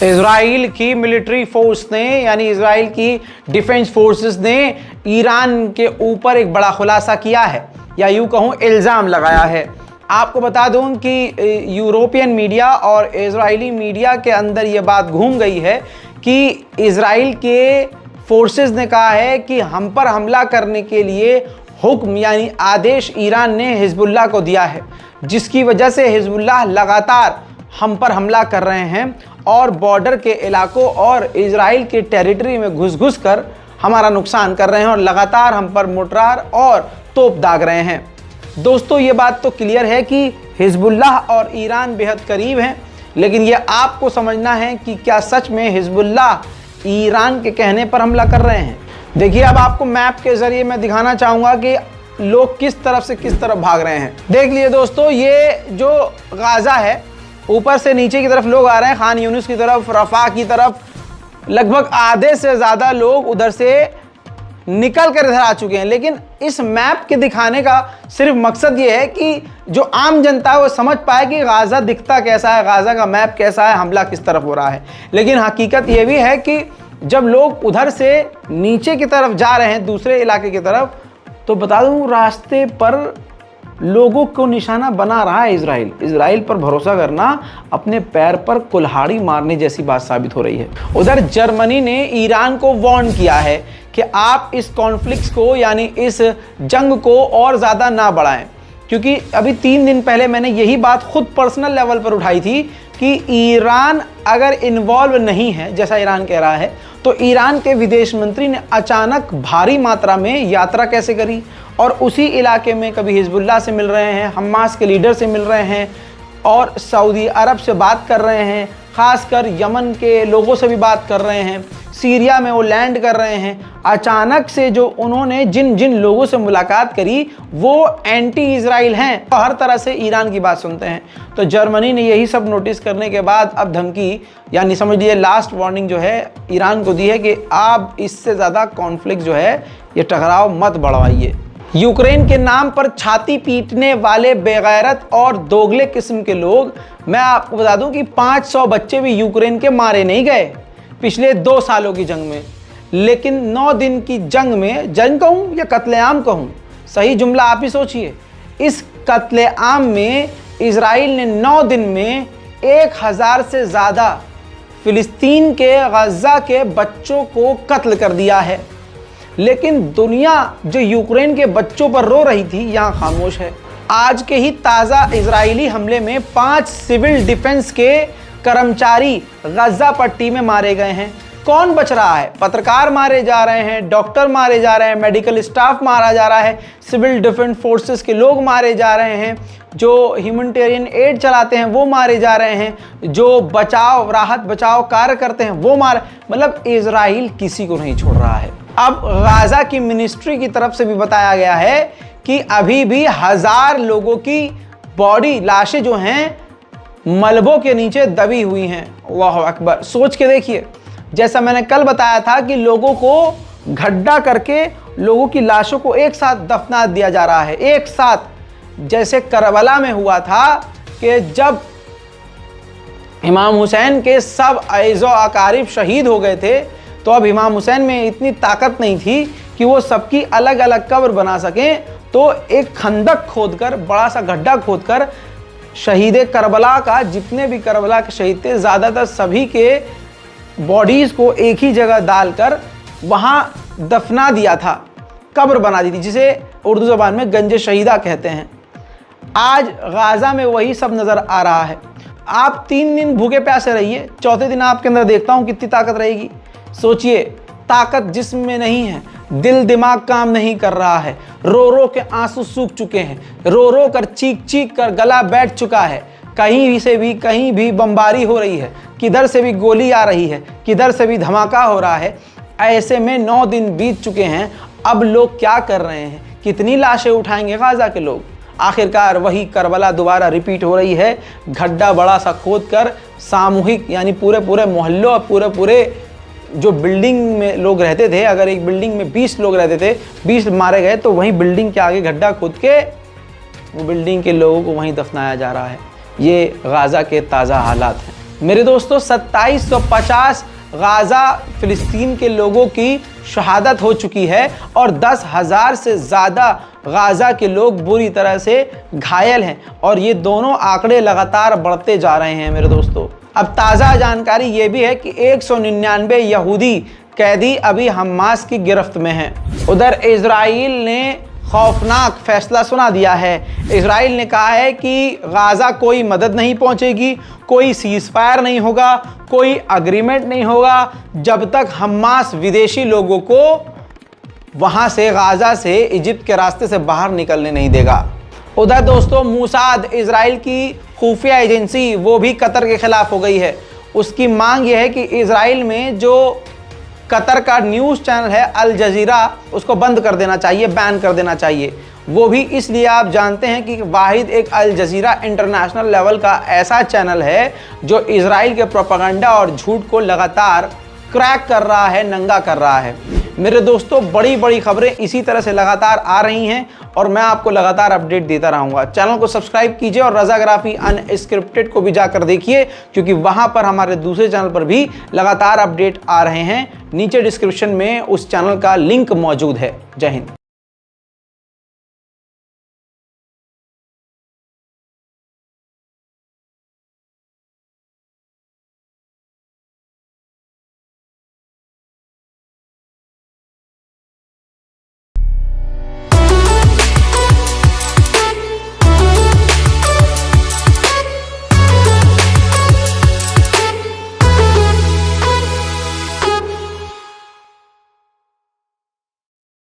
Israel की military force ने यानी इजराइल की डिफेंस फोर्सेस ने ईरान के ऊपर एक बड़ा खुलासा किया है, या यूं कहूं इल्ज़ाम लगाया है। आपको बता दूं कि यूरोपियन मीडिया और इजरायली मीडिया के अंदर ये बात घूम गई है कि इजराइल के फोर्सेस ने कहा है कि हम पर हमला करने के लिए हुक्म यानी आदेश ईरान ने हिजबुल्लाह को दिया है, जिसकी वजह से हिजबुल्लाह लगातार हम पर हमला कर रहे हैं और बॉर्डर के इलाकों और इजराइल के टेरिटरी में घुस कर हमारा नुकसान कर रहे हैं और लगातार हम पर मोर्टार और तोप दाग रहे हैं। दोस्तों, ये बात तो क्लियर है कि हिजबुल्लाह और ईरान बेहद करीब हैं, लेकिन ये आपको समझना है कि क्या सच में हिजबुल्लाह ईरान के कहने पर हमला कर रहे हैं। देखिए, अब आपको मैप के जरिए मैं दिखाना चाहूँगा कि लोग किस तरफ से किस तरफ भाग रहे हैं। देख लिए दोस्तों, ये जो गाज़ा है, ऊपर से नीचे की तरफ लोग आ रहे हैं, खान यूनिस की तरफ, रफा की तरफ। लगभग आधे से ज़्यादा लोग उधर से निकल कर इधर आ चुके हैं। लेकिन इस मैप के दिखाने का सिर्फ मकसद ये है कि जो आम जनता है वो समझ पाए कि गाज़ा दिखता कैसा है, गाज़ा का मैप कैसा है, हमला किस तरफ हो रहा है। लेकिन हकीकत ये भी है कि जब लोग उधर से नीचे की तरफ जा रहे हैं, दूसरे इलाके की तरफ, तो बता दूं रास्ते पर लोगों को निशाना बना रहा है इजराइल। इजराइल पर भरोसा करना अपने पैर पर कुल्हाड़ी मारने जैसी बात साबित हो रही है। उधर जर्मनी ने ईरान को वार्न किया है कि आप इस कॉन्फ्लिक्ट को यानी इस जंग को और ज़्यादा ना बढ़ाएं, क्योंकि अभी 3 दिन पहले मैंने यही बात खुद पर्सनल लेवल पर उठाई थी कि ईरान अगर इन्वॉल्व नहीं है, जैसा ईरान कह रहा है, तो ईरान के विदेश मंत्री ने अचानक भारी मात्रा में यात्रा कैसे करी और उसी इलाके में कभी हिजबुल्लाह से मिल रहे हैं, हमास के लीडर से मिल रहे हैं और सऊदी अरब से बात कर रहे हैं, ख़ासकर यमन के लोगों से भी बात कर रहे हैं, सीरिया में वो लैंड कर रहे हैं। अचानक से जो उन्होंने जिन जिन लोगों से मुलाकात करी वो एंटी इजराइल हैं, तो हर तरह से ईरान की बात सुनते हैं। तो जर्मनी ने यही सब नोटिस करने के बाद अब धमकी यानी समझ लीजिए लास्ट वार्निंग जो है ईरान को दी है कि आप इससे ज़्यादा कॉन्फ्लिक्ट जो है ये टकराव मत बढ़वाइए। यूक्रेन के नाम पर छाती पीटने वाले बेगैरत और दोगले किस्म के लोग, मैं आपको बता दूं कि 500 बच्चे भी यूक्रेन के मारे नहीं गए पिछले 2 सालों की जंग में, लेकिन 9 दिन की जंग में, जंग कहूँ या कत्लेआम कहूँ, सही जुमला आप ही सोचिए, इस कत्लेआम में इजराइल ने 9 दिन में 1000 से ज़्यादा फिलिस्तीन के गज़ा के बच्चों को कत्ल कर दिया है। लेकिन दुनिया जो यूक्रेन के बच्चों पर रो रही थी यहाँ खामोश है। आज के ही ताज़ा इजरायली हमले में 5 सिविल डिफेंस के कर्मचारी गज़ा पट्टी में मारे गए हैं। कौन बच रहा है? पत्रकार मारे जा रहे हैं, डॉक्टर मारे जा रहे हैं, मेडिकल स्टाफ मारा जा रहा है, सिविल डिफेंस फोर्सेस के लोग मारे जा रहे हैं, जो ह्यूमैनिटेरियन एड चलाते हैं वो मारे जा रहे हैं, जो बचाव राहत बचाव कार्य करते हैं वो मतलब इजराइल किसी को नहीं छोड़ रहा है। अब गाज़ा की मिनिस्ट्री की तरफ से भी बताया गया है कि अभी भी 1000 लोगों की बॉडी लाशें जो हैं मलबों के नीचे दबी हुई हैं। वाह अकबर, सोच के देखिए, जैसा मैंने कल बताया था कि लोगों को गड्ढा करके लोगों की लाशों को एक साथ दफना दिया जा रहा है, एक साथ, जैसे करबला में हुआ था कि जब इमाम हुसैन के सब अज़ो अकारिब शहीद हो गए थे, तो अब इमाम हुसैन में इतनी ताकत नहीं थी कि वो सबकी अलग अलग कब्र बना सकें, तो एक खंदक खोदकर, बड़ा सा गड्ढा खोदकर शहीद करबला का, जितने भी करबला के शहीद थे ज़्यादातर सभी के बॉडीज़ को एक ही जगह डालकर वहाँ दफना दिया था, कब्र बना दी थी, जिसे उर्दू ज़बान में गंज शहीदा कहते हैं। आज गाज़ा में वही सब नज़र आ रहा है। आप 3 दिन भूखे प्यासे रहिए, चौथे दिन आपके अंदर देखता हूँ कितनी ताकत रहेगी। सोचिए, ताकत जिस्म में नहीं है, दिल दिमाग काम नहीं कर रहा है, रो रो के आंसू सूख चुके हैं, रो रो कर चीख चीख कर गला बैठ चुका है, कहीं से भी कहीं भी बमबारी हो रही है, किधर से भी गोली आ रही है, किधर से भी धमाका हो रहा है। ऐसे में 9 दिन बीत चुके हैं। अब लोग क्या कर रहे हैं? कितनी लाशें उठाएंगे गाज़ा के लोग? आखिरकार वही करबला दोबारा रिपीट हो रही है। गड्ढा बड़ा सा खोद कर सामूहिक यानी पूरे पूरे मोहल्लों, पूरे जो बिल्डिंग में लोग रहते थे, अगर एक बिल्डिंग में 20 लोग रहते थे, 20 मारे गए, तो वहीं बिल्डिंग के आगे गड्ढा खोद के वो बिल्डिंग के लोगों को वहीं दफनाया जा रहा है। ये गाज़ा के ताज़ा हालात हैं। मेरे दोस्तों 2750 गाज़ा फिलिस्तीन के लोगों की शहादत हो चुकी है और 10,000 से ज़्यादा गाज़ा के लोग बुरी तरह से घायल हैं और ये दोनों आंकड़े लगातार बढ़ते जा रहे हैं मेरे दोस्तों। अब ताज़ा जानकारी ये भी है कि 199 यहूदी कैदी अभी हमास की गिरफ्त में हैं। उधर इजराइल ने खौफनाक फैसला सुना दिया है। इजराइल ने कहा है कि गाज़ा कोई मदद नहीं पहुंचेगी, कोई सीज़फायर नहीं होगा, कोई अग्रीमेंट नहीं होगा जब तक हमास विदेशी लोगों को वहां से गाज़ा से इजिप्ट के रास्ते से बाहर निकलने नहीं देगा। उधर दोस्तों मूसाद इजराइल की खुफिया एजेंसी वो भी कतर के खिलाफ हो गई है। उसकी मांग यह है कि इजराइल में जो कतर का न्यूज़ चैनल है अल जजीरा उसको बंद कर देना चाहिए, बैन कर देना चाहिए। वो भी इसलिए आप जानते हैं कि वाहिद एक अल जजीरा इंटरनेशनल लेवल का ऐसा चैनल है जो इजराइल के प्रोपेगेंडा और झूठ को लगातार क्रैक कर रहा है, नंगा कर रहा है। मेरे दोस्तों बड़ी बड़ी खबरें इसी तरह से लगातार आ रही हैं और मैं आपको लगातार अपडेट देता रहूँगा। चैनल को सब्सक्राइब कीजिए और रज़ाग्राफी अनस्क्रिप्टेड को भी जाकर देखिए क्योंकि वहाँ पर हमारे दूसरे चैनल पर भी लगातार अपडेट आ रहे हैं। नीचे डिस्क्रिप्शन में उस चैनल का लिंक मौजूद है। जय हिंद।